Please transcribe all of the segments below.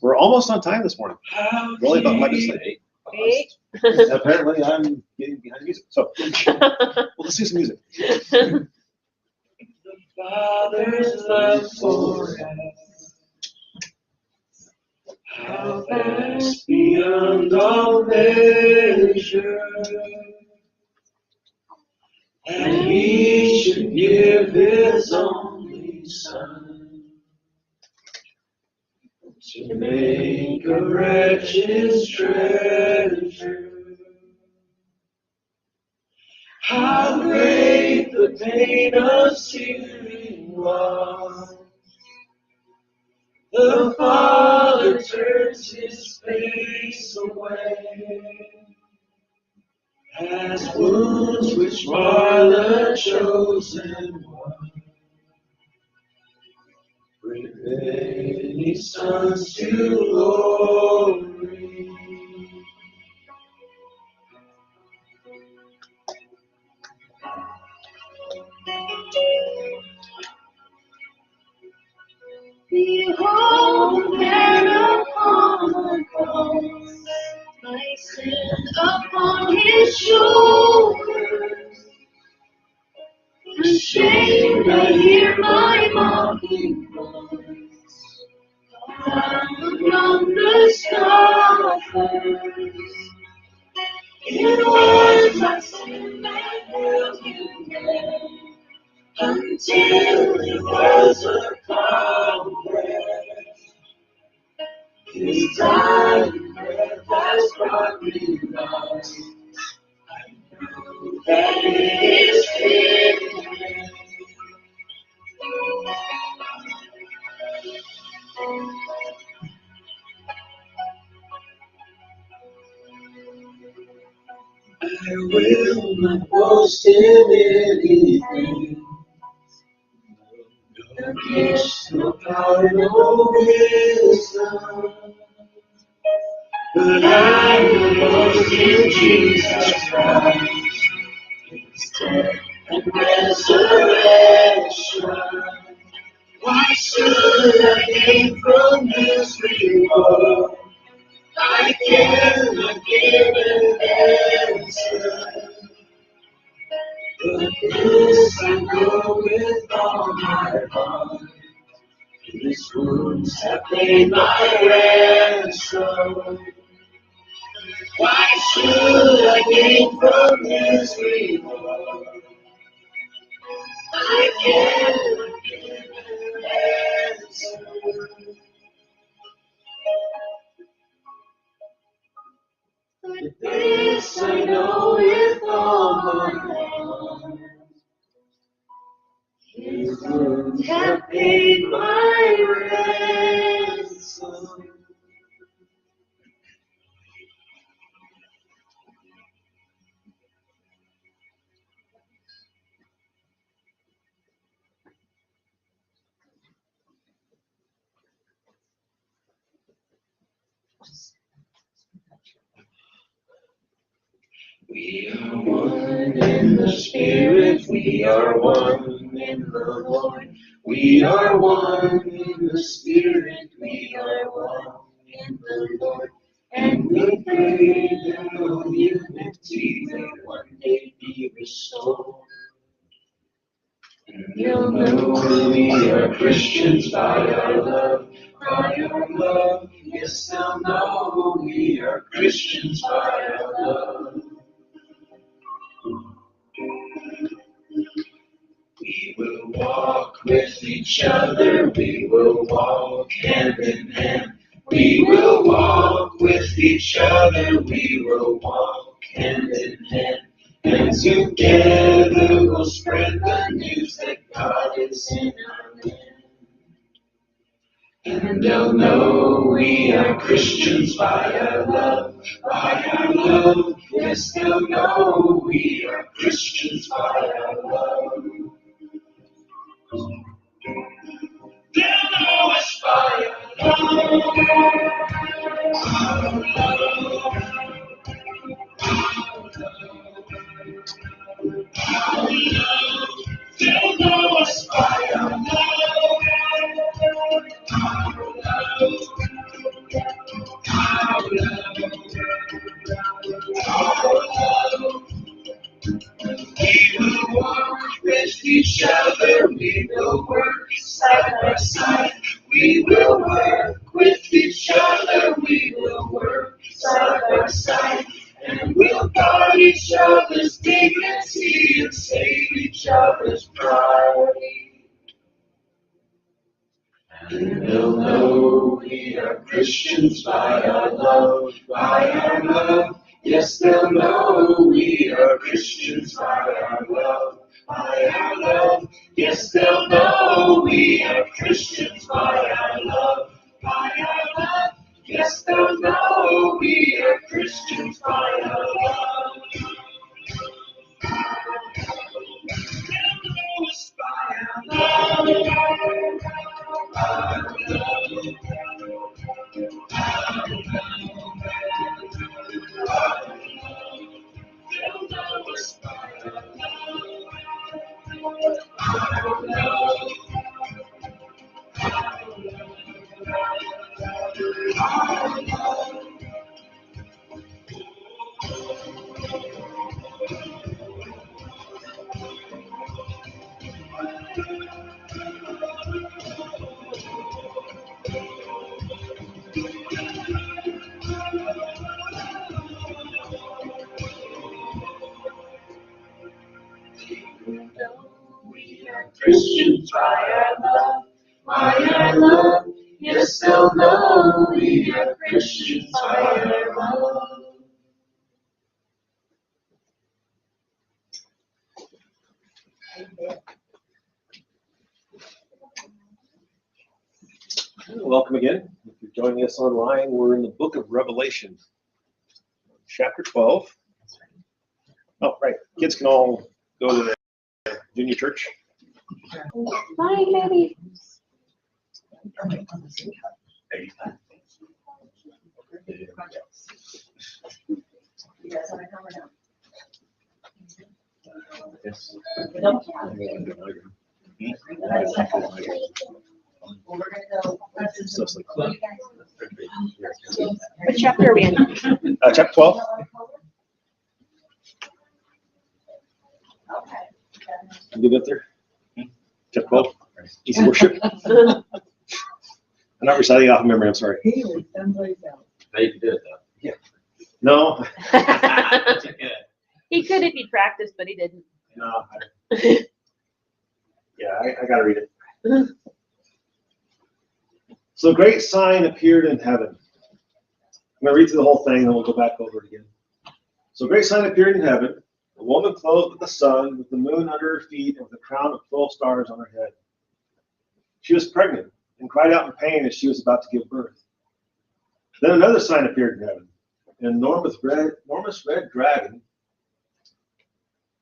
We're almost on time this morning. We're only about 5 minutes late. 8. Apparently, I'm getting behind the music. So, let's do some music. The Father's love for us, how vast beyond all measure, and He should give His only Son to make a wretch His treasure. How great the pain of searing was! The Father turns His face away, as wounds which mar the chosen one bring many sons to glory. Behold, man upon the cross, my sin upon His shoulders. Ashamed, I hear my mocking voice among the scoffers. In words I sin and held Him there, until it was accomplished. His dying breath has brought me life. I know that it is finished. I will not boast in anything. No gifts, no power, no wisdom. But I will boast in Jesus Christ, His death and resurrection. Why should I gain from this reward? I cannot give an answer. But this I know with all my heart, His wounds have paid my ransom. Why should I gain from His reward? I cannot give an answer. But this I know with all my heart, His wounds have paid my ransom. We are one in the Spirit, we are one in the Lord. We are one in the Spirit, we are one in the Lord. And we pray that no unity may one day be restored. And they'll know we are Christians by our love, by our love. Yes, they'll know we are Christians by our love. We will walk with each other, we will walk hand in hand. We will walk with each other, we will walk hand in hand. And together we'll spread the news that God is in our land. And they'll know we are Christians by our love, by our love. Yes, they'll know we are Christians by our love. They'll know us by our love, our love, our love. They'll know us by our love, our love. we are Christians by our love, by our love. Yes, they'll know we are Christians by our love, by our love. Yes, they'll know we are Christians by our love, by our love. Yes, they'll know we are Christians by our love. They'll know us by our love, by our they'll know us by our love. We are Christians by our love, by our love. Yes, they'll know we are Christians by our love. Welcome again. If you're joining us online, we're in the book of Revelation, chapter 12. Oh, right. Kids can all go to the junior church. Bye, baby. You guys want to come or no? Yes. Well, we're gonna go. So it's like- What chapter are we in? Chapter 12. Okay. You get up there? Chapter 12. Easy worship. I'm not reciting off of memory, I'm sorry. Now you can do it though. No. He could if he'd practiced, but he didn't. No. Yeah, I gotta read it. So a great sign appeared in heaven. I'm gonna read through the whole thing, and we'll go back over it again. So a great sign appeared in heaven, a woman clothed with the sun, with the moon under her feet, and with a crown of 12 stars on her head. She was pregnant and cried out in pain as she was about to give birth. Then another sign appeared in heaven, an enormous red dragon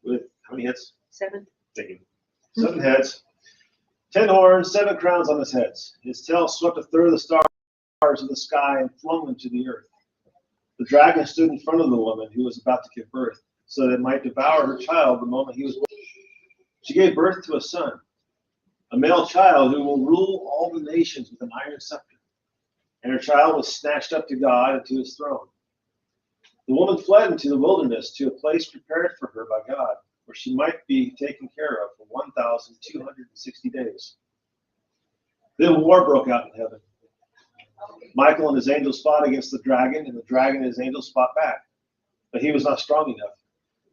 with how many heads? 7. Thank you. 7 heads, 10 horns, 7 crowns on his heads. His tail swept a third of the stars of the sky and flung them to the earth. The dragon stood in front of the woman who was about to give birth, so that it might devour her child the moment he was born. She gave birth to a son, a male child who will rule all the nations with an iron scepter. And her child was snatched up to God and to his throne. The woman fled into the wilderness to a place prepared for her by God, where she might be taken care of for 1,260 days. Then war broke out in heaven. Michael and his angels fought against the dragon, and the dragon and his angels fought back. But he was not strong enough,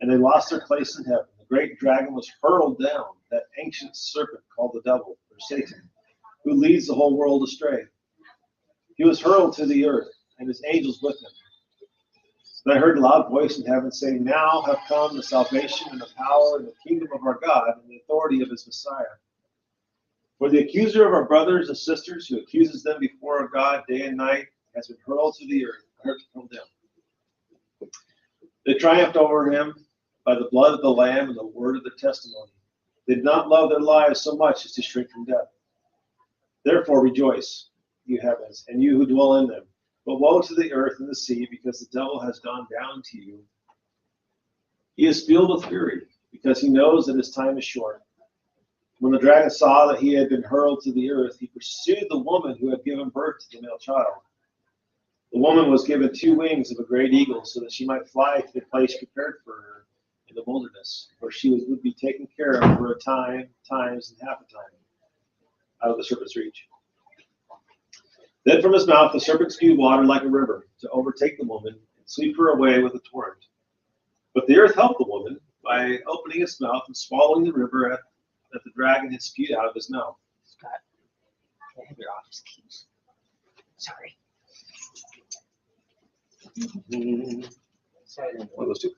and they lost their place in heaven. The great dragon was hurled down, that ancient serpent called the devil, or Satan, who leads the whole world astray. He was hurled to the earth, and his angels with him. Then I heard a loud voice in heaven saying, "Now have come the salvation and the power and the kingdom of our God and the authority of his Messiah. For the accuser of our brothers and sisters, who accuses them before our God day and night, has been hurled to the earth, hurled down. They triumphed over him by the blood of the Lamb and the word of the testimony. They did not love their lives so much as to shrink from death. Therefore rejoice, you heavens, and you who dwell in them. But woe to the earth and the sea, because the devil has gone down to you. He is filled with fury, because he knows that his time is short." When the dragon saw that he had been hurled to the earth, he pursued the woman who had given birth to the male child. The woman was given 2 wings of a great eagle, so that she might fly to the place prepared for her in the wilderness, where she would be taken care of for a time, times, and half a time, out of the serpent's reach. Then from his mouth the serpent spewed water like a river, to overtake the woman and sweep her away with a torrent. But the earth helped the woman by opening its mouth and swallowing the river that the dragon had spewed out of his mouth. Scott, can I have your office keys? Sorry. One of those two.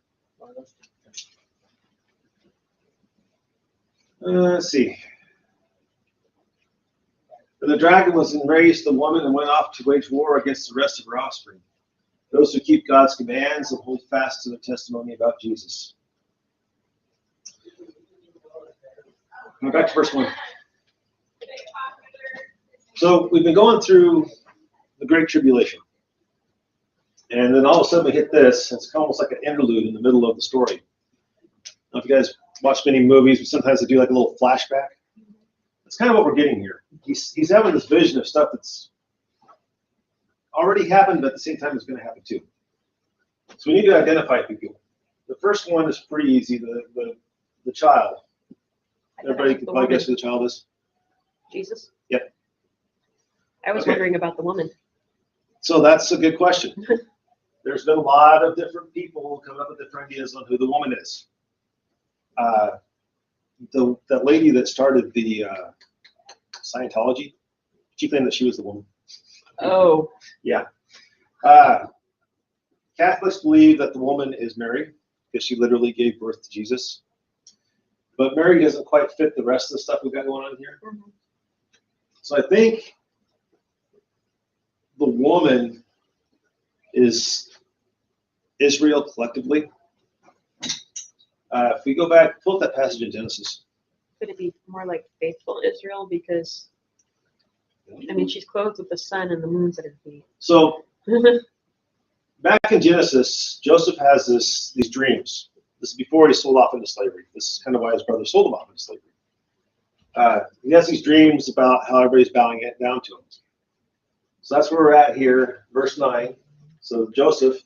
Let's see. And the dragon was enraged the woman and went off to wage war against the rest of her offspring, those who keep God's commands and hold fast to the testimony about Jesus. Now back to verse 1. So we've been going through the Great Tribulation. And then all of a sudden we hit this. It's almost like an interlude in the middle of the story. I don't know if you guys watch many movies, but sometimes they do like a little flashback. That's kind of what we're getting here. He's having this vision of stuff that's already happened, but at the same time it's going to happen too. So we need to identify people. The first one is pretty easy, the child. Everybody can probably guess who the child is. Jesus? Yep. I was Okay. wondering about the woman. So that's a good question. There's been a lot of different people coming up with different ideas on who the woman is. That lady that started the Scientology, she claimed that she was the woman. Oh. Yeah. Catholics believe that the woman is Mary because she literally gave birth to Jesus. But Mary doesn't quite fit the rest of the stuff we've got going on here. Mhm. So I think the woman is Israel collectively. If we go back, pull up that passage in Genesis. Could it be more like faithful Israel? Because, I mean, she's clothed with the sun and the moon's at her feet. So back in Genesis, Joseph has these dreams. This is before he's sold off into slavery. This is kind of why his brother sold him off into slavery. He has these dreams about how everybody's bowing it down to him. So that's where we're at here, verse 9. So Joseph,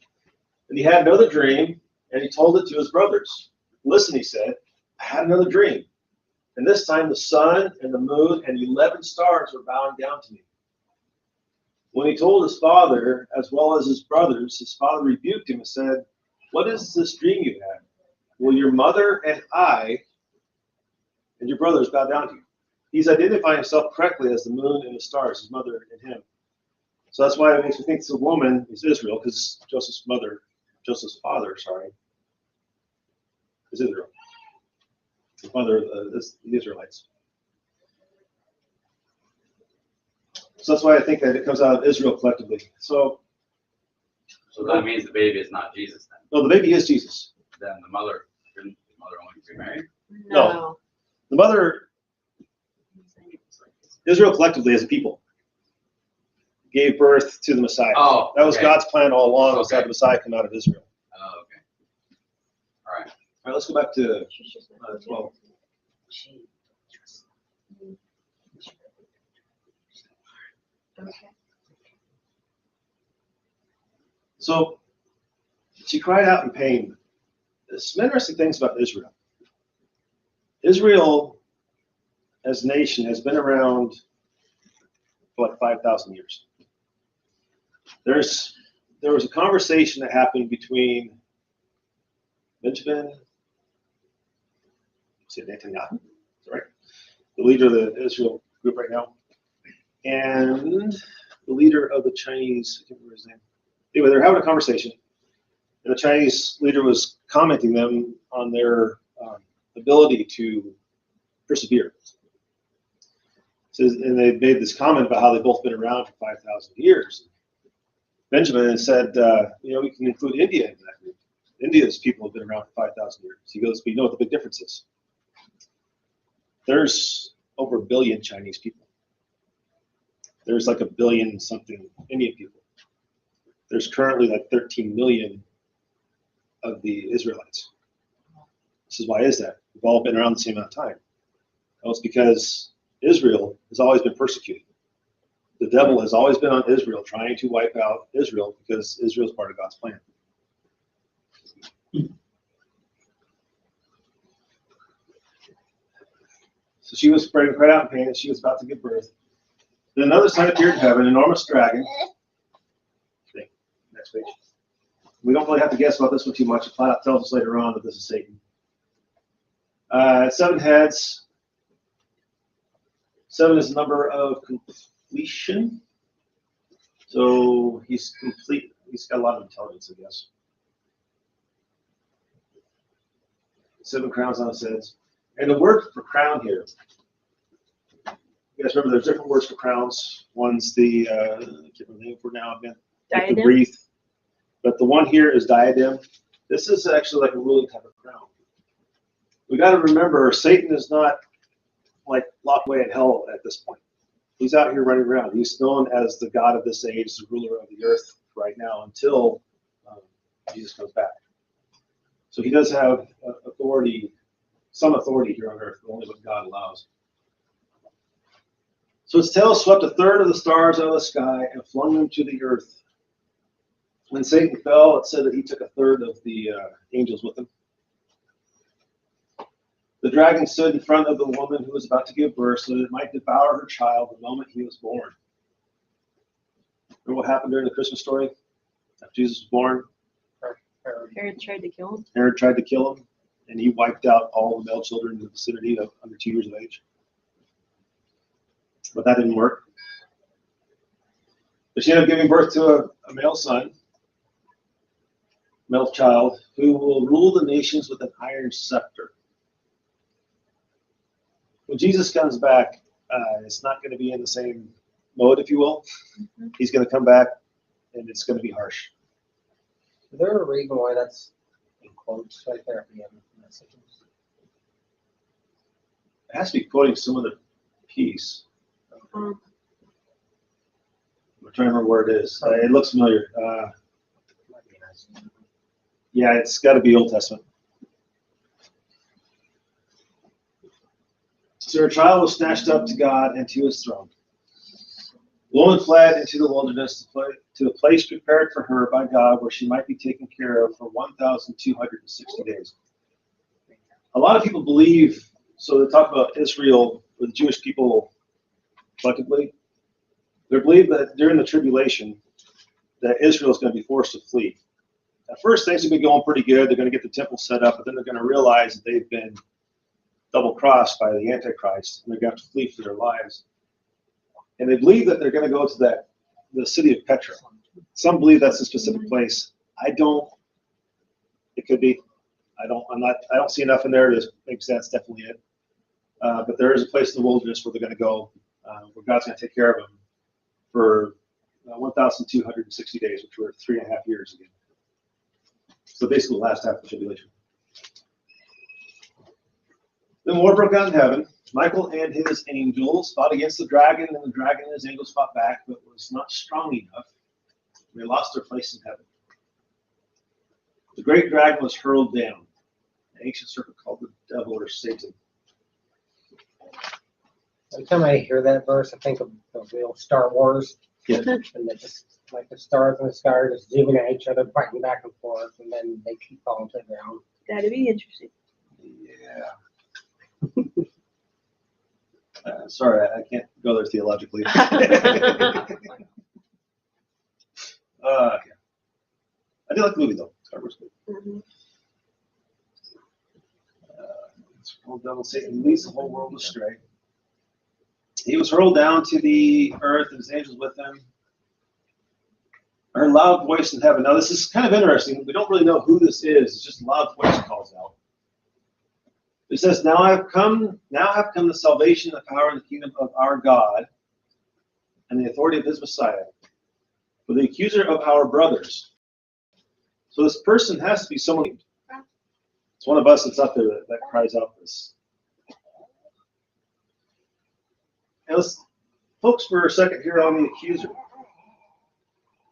and he had another dream, and he told it to his brothers. Listen, he said, I had another dream. And this time the sun and the moon and 11 stars were bowing down to me. When he told his father, as well as his brothers, his father rebuked him and said, what is this dream you had? Will your mother and I and your brothers bow down to you? He's identifying himself correctly as the moon and the stars, his mother and him. So that's why it makes me think the woman is Israel, because Joseph's father, is Israel. The father is the Israelites. So that's why I think that it comes out of Israel collectively. So that means the baby is not Jesus then. no, the baby is Jesus. Then the mother, didn't the mother only be married? No. The mother, Israel collectively as a people, gave birth to the Messiah. Oh, that was okay. God's plan all along, was to have Okay. the Messiah come out of Israel. Oh, okay. All right. All right, let's go back to 12. Okay. So she cried out in pain. There's some interesting things about Israel. Israel, as a nation, has been around for like 5,000 years. There was a conversation that happened between Benjamin, Netanyahu, is that right? The leader of the Israel group right now, and the leader of the Chinese, I can't remember his name. Anyway, they're having a conversation, and the Chinese leader was commenting them on their ability to persevere. So, and they made this comment about how they've both been around for 5,000 years. Benjamin said, we can include India in that group. India's people have been around for 5,000 years. He goes, but you know what the big difference is? There's over 1 billion Chinese people. There's like 1 billion something Indian people. There's currently like 13 million of the Israelites. This is why is that? We've all been around the same amount of time. Well, it's because Israel has always been persecuted. The devil has always been on Israel, trying to wipe out Israel because Israel is part of God's plan. So she was praying, cried out in pain, and she was about to give birth. Then another sign appeared in heaven, an enormous dragon. Okay, next page. We don't really have to guess about this one too much. It flat out tells us later on that this is Satan. 7 heads. 7 is the number of completion. So he's complete. He's got a lot of intelligence, I guess. 7 crowns on his head. And the word for crown here, you guys remember there's different words for crowns. One's the, I can't remember the name for now, again. The Diadem? wreath. But the one here is diadem. This is actually like a ruling type of crown. We got to remember, Satan is not like locked away in hell at this point. He's out here running around. He's known as the God of this age, the ruler of the earth right now until Jesus comes back. So he does have authority, some authority here on earth, but only what God allows. So its tail swept a third of the stars out of the sky and flung them to the earth. When Satan fell, it said that he took a third of the angels with him. The dragon stood in front of the woman who was about to give birth so that it might devour her child the moment he was born. Remember what happened during the Christmas story? After Jesus was born, Herod tried to kill him. Herod tried to kill him, and he wiped out all the male children in the vicinity of under 2 years of age. But that didn't work. But she ended up giving birth to a male son, male child, who will rule the nations with an iron scepter. When Jesus comes back, it's not going to be in the same mode, if you will. Mhm. He's going to come back, and it's going to be harsh. Is there a reason why that's in quotes right there at the end of the messages? It has to be quoting some of the piece. Um, I'm trying to remember where it is. It looks familiar. Might be nice. Yeah, it's got to be Old Testament. So her child was snatched up to God and to his throne. The woman fled into the wilderness to a place prepared for her by God where she might be taken care of for 1,260 days. A lot of people believe, so they talk about Israel, or the Jewish people collectively, they believe that during the tribulation, that Israel is going to be forced to flee. At first, things have been going pretty good. They're going to get the temple set up, but then they're going to realize that they've been double-crossed by the Antichrist, and they're going to have to flee for their lives. And they believe that they're going to go to the city of Petra. Some believe that's a specific place. I don't. It could be. I don't see enough in there to make sense. Definitely it. But there is a place in the wilderness where they're going to go, where God's going to take care of them for 1,260 days, which were 3.5 years again. So basically, the last half of the tribulation. Then war broke out in heaven. Michael and his angels fought against the dragon, and the dragon and his angels fought back, but was not strong enough. They lost their place in heaven. The great dragon was hurled down, an ancient serpent called the devil or Satan. Every time I hear that verse, I think of the real Star Wars. Yeah. And they just, like the stars in the sky are just zooming at each other, fighting back and forth, and then they keep falling to the ground. That'd be interesting. Yeah. Sorry, I can't go there theologically. Okay. I do like the movie though. Star Wars movie. Mhm. Devil Satan leads the whole world astray. He was hurled down to the earth, and his angels with him. I heard a loud voice in heaven. Now this is kind of interesting. We don't really know who this is. It's just a loud voice calls out. It says, now have come the salvation, the power, and the kingdom of our God, and the authority of his Messiah, for the accuser of our brothers. So this person has to be someone. It's one of us that's up there that cries out this. And let's focus for a second here on the accuser.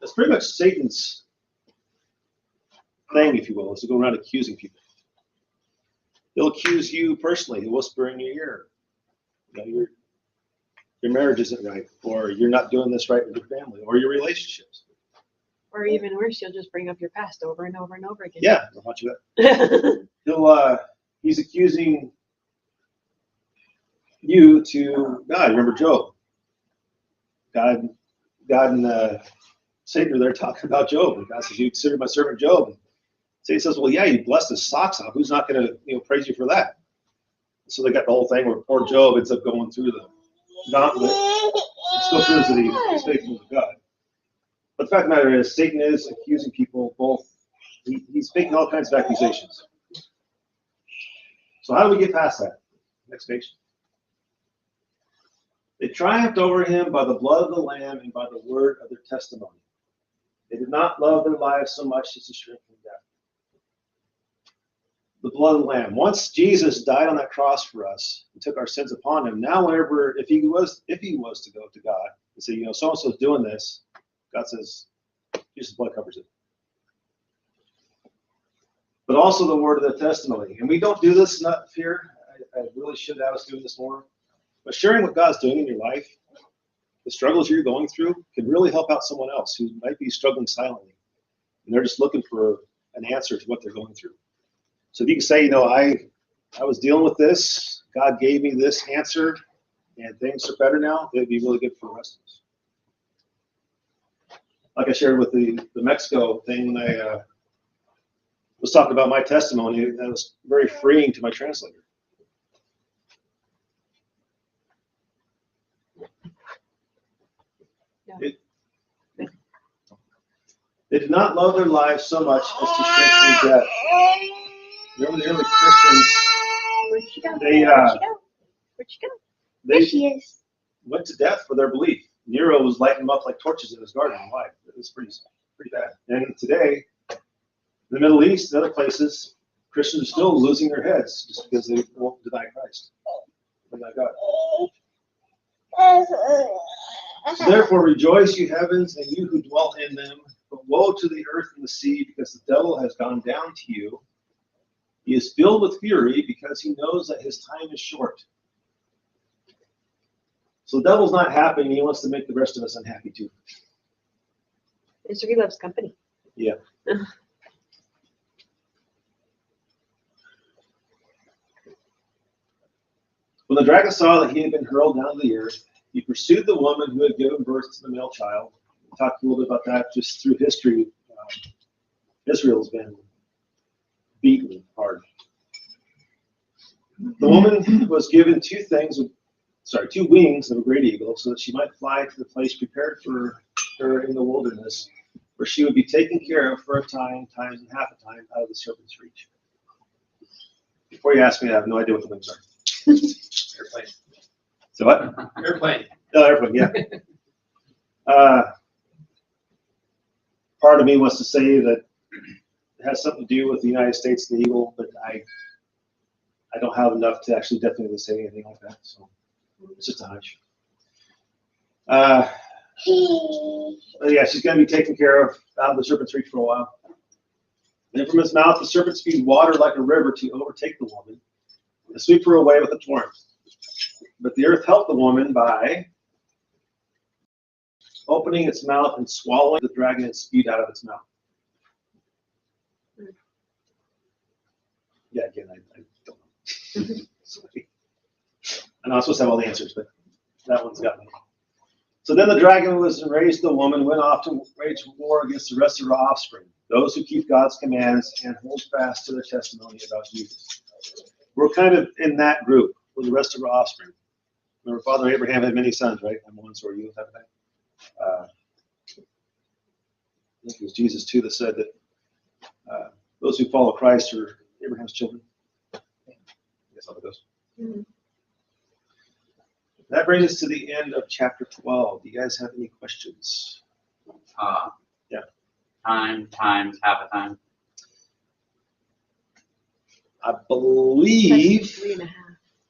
That's pretty much Satan's thing, if you will, is to go around accusing people. He'll accuse you personally. He'll whisper in your ear. You know, your marriage isn't right, or you're not doing this right with your family, or your relationships. Or even worse, you'll just bring up your past over and over and over again. Yeah, don't want you that. He's accusing you to God. Remember Job. God and Satan are there talking about Job. And God says, you consider my servant Job. And Satan says, well, yeah, you blessed his socks off. Who's not going to praise you for that? So they got the whole thing where poor Job ends up going through the gauntlet. He still proves that he's faithful to God. But the fact of the matter is, Satan is accusing people both. He's making all kinds of accusations. So how do we get past that? Next page. They triumphed over him by the blood of the Lamb and by the word of their testimony. They did not love their lives so much as to shrink from death. The blood of the Lamb. Once Jesus died on that cross for us and took our sins upon him, now whenever, if he was to go to God and say, so-and-so's doing this, God says, Jesus' blood covers it. But also the word of the testimony. And we don't do this enough here. I really should have us doing this more. But sharing what God's doing in your life, the struggles you're going through, can really help out someone else who might be struggling silently. And they're just looking for an answer to what they're going through. So if you can say, I was dealing with this, God gave me this answer, and things are better now, it'd be really good for the rest of us. Like I shared with the Mexico thing when I was talking about my testimony, that was very freeing to my translator. Yeah. They did not love their lives so much as to shrink from death. Remember the early Christians, Where'd she go? They, Where'd she go? Where'd she go? There they she is. went to death for their belief. Nero was lighting them up like torches in his garden of life. It was pretty bad. And today, in the Middle East and other places, Christians are still losing their heads just because they won't deny Christ. Deny God. So therefore rejoice, you heavens, and you who dwell in them. But woe to the earth and the sea, because the devil has gone down to you. He is filled with fury because he knows that his time is short. So the devil's not happy, and he wants to make the rest of us unhappy too. Misery loves company. Yeah. When the dragon saw that he had been hurled down to the earth, he pursued the woman who had given birth to the male child. We talked a little bit about that just through history. Israel's been beaten hard. The woman was given two wings of a great eagle, so that she might fly to the place prepared for her in the wilderness, where she would be taken care of for a time, times and half a time, out of the serpent's reach. Before you ask me, I have no idea what the wings are. Airplane. So what? Airplane. Oh, airplane, yeah. Part of me wants to say that it has something to do with the United States and the eagle, but I don't have enough to actually definitely say anything like that. So it's just a hunch. Yeah, she's going to be taken care of out of the serpent's reach for a while. And from his mouth, the serpent spewed water like a river to overtake the woman and sweep her away with a torrent. But the earth helped the woman by opening its mouth and swallowing the dragon and spewed out of its mouth. Yeah, again, I don't know. Sorry. I know I'm supposed to have all the answers, but that one's got me. So then the dragon was enraged, the woman went off to wage war against the rest of her offspring, those who keep God's commands and hold fast to their testimony about Jesus. We're kind of in that group with the rest of our offspring. Remember, Father Abraham had many sons, right? I'm one, so are you, that thing. I think it was Jesus too that said that those who follow Christ are Abraham's children. I guess how it goes. Mm-hmm. That brings us to the end of chapter 12. Do you guys have any questions? Yeah. Times, half a time. I believe 3.5.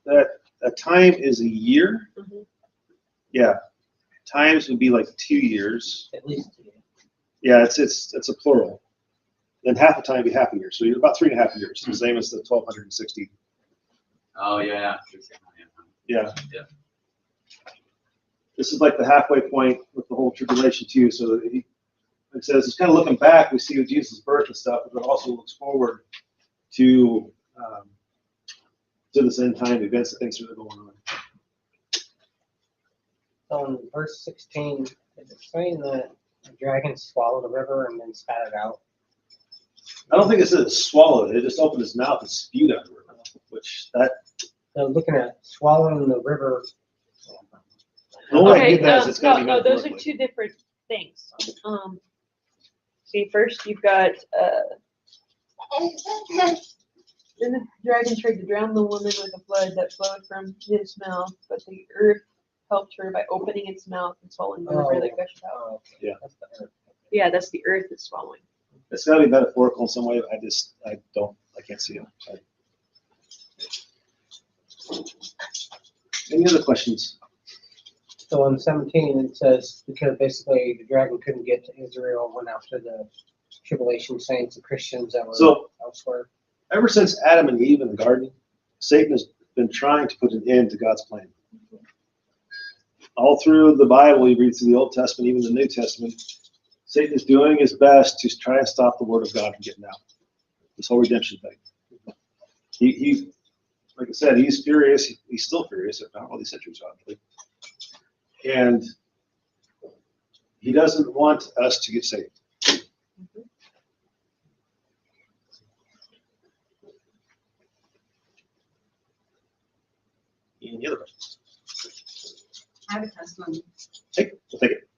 that a time is a year. Mm-hmm. Yeah. Times would be like 2 years. At least 2 years. Yeah, it's a plural. Then half a time would be half a year. So you're about 3.5 years. The same as the 1260. Oh, yeah. Yeah. Yeah. This is like the halfway point with the whole tribulation too. So it says it's kind of looking back. We see Jesus' birth and stuff, but it also looks forward to this end time events and things that are going on. So in verse 16, is it saying that the dragon swallowed a river and then spat it out? I don't think it says it swallowed it. It just opened its mouth and spewed out the river, which that. So looking at swallowing the river. The only way I Okay, get that is it's got to be no, those are metaphorically. two different things. See, first you've got then the dragon tried to drown the woman with a flood that flowed from his mouth, but the earth helped her by opening its mouth and swallowing the river that gushed out. Oh, okay. Yeah. That's the earth. Yeah, that's the earth that's swallowing. It's gotta be metaphorical in some way. I can't see it. Any other questions? So in 17, it says, because basically the dragon couldn't get to Israel, went after the tribulation saints, the Christians that were So- elsewhere. Ever since Adam and Eve in the garden, Satan has been trying to put an end to God's plan. All through the Bible, you read through the Old Testament, even the New Testament, Satan is doing his best to try and stop the word of God from getting out. This whole redemption thing. He like I said, he's furious. He's still furious, if not all these centuries, obviously. And he doesn't want us to get saved. Any other questions? I have a testimony. We'll take it.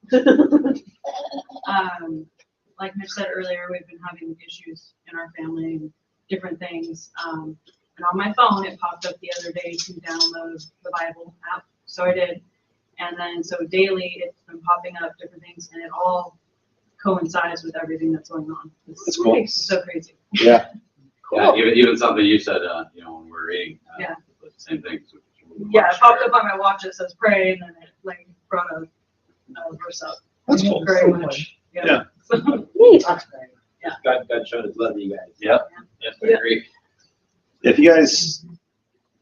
Like Mitch said earlier, we've been having issues in our family and different things. And on my phone, it popped up the other day to download the Bible app. So I did. And then, so daily, it's been popping up different things, and it all coincides with everything that's going on. That's cool. It's so crazy. Yeah. Yeah, even something you said, when we're reading. Yeah. The same thing. Yeah, it popped up on my watch that says pray, and then it like brought a verse up. That's cool. Very much. Yeah. Neat. God showed his love to you guys. Yep. Yes, I Yeah. agree. If you guys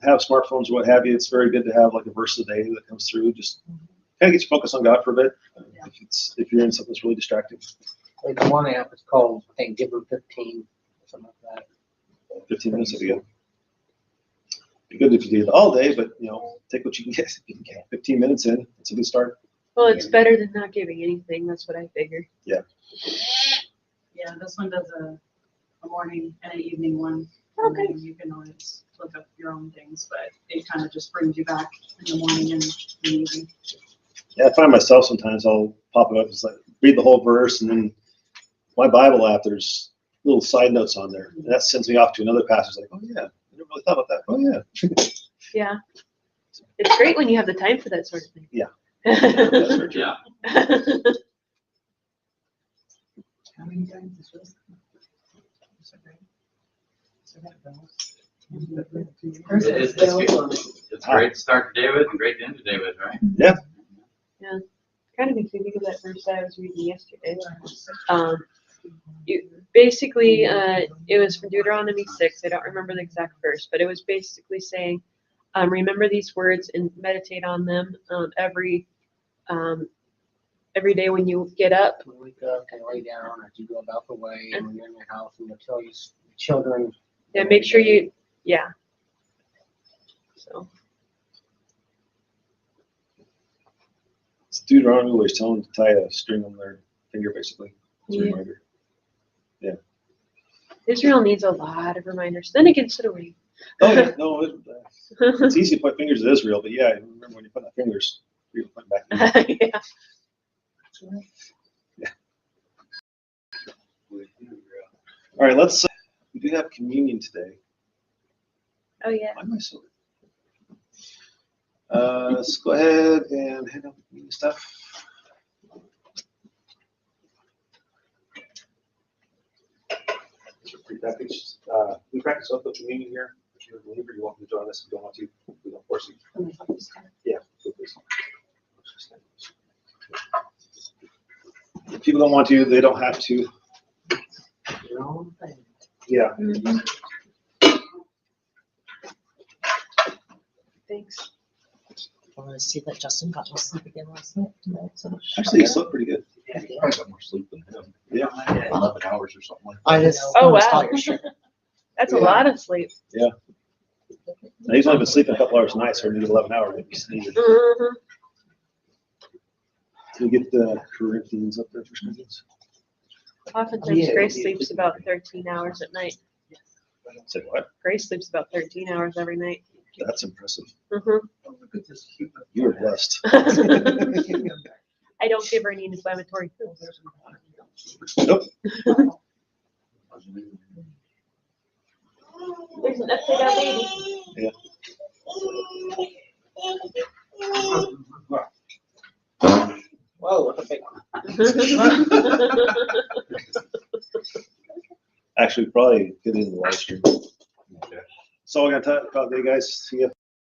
have smartphones or what have you, it's very good to have like a verse a day that comes through. Just kind of gets you focused on God for a bit. If you're in something that's really distracting. Like the one app is called, I think, Giver 15, something like that. 15 minutes would be good. Be good if you did it all day, but take what you can get. If you can get 15 minutes in, it's a good start. Well, it's better than not giving anything. That's what I figured. Yeah, this one does a morning and an evening one. Okay. And then you can always look up your own things, but it kind of just brings you back in the morning and the evening. Yeah, I find myself sometimes I'll pop it up, it's like read the whole verse, and then my Bible app, there's little side notes on there. And that sends me off to another passage like, oh yeah, I never really thought about that. Oh yeah. Yeah. It's great when you have the time for that sort of thing. Yeah. That's very true. Yeah. How many times is this? It's great to start the day with and great to end the day with, right? Kind of makes me think of that verse that I was reading yesterday. Basically, it was from Deuteronomy 6. I don't remember the exact verse, but it was basically saying, remember these words and meditate on them every day when you get up. When you wake up and lay down, as you go about the way, and when you're in your house, and you'll tell your children. Yeah, make sure you, yeah. So, It's Deuteronomy where he's telling them to tie a string on their finger, basically. It's a Yeah. reminder. Israel needs a lot of reminders. Then again, so do we. Oh yeah, no, it's easy to point fingers at Israel, but yeah, remember when you put the fingers, you're pointing back. Yeah. All right, we do have communion today. Oh, yeah. Why am I so? Let's go ahead and hand out the communion stuff. These are prepackaged. We practice oath of communion here. If you're a believer, you want to join us. If you don't want to, we don't force you. Yeah. Please. If people don't want to, they don't have to. Yeah. Mhm. Thanks. I want to see that Justin got no sleep again last night. So Actually, you slept pretty good. I got more sleep than him. Yeah. 11 hours or something like that. I just Oh, noticed wow. all your shit. That's a Yeah. lot of sleep. Now, he's only been sleeping a couple hours a night, so we need 11 hours. Maybe he's needed. Mhm. Can we get the Corinthians up there for Corinthians? Oftentimes, Yeah. Grace sleeps about 13 hours at night. Say what? Grace sleeps about 13 hours every night. That's impressive. Mhm. You are blessed. I I don't give her any inflammatory foods. Nope. There's an upside down baby. Yeah. Whoa, what a big one. Actually, probably get into the live stream. Okay. So we're gonna talk about today, guys. See you.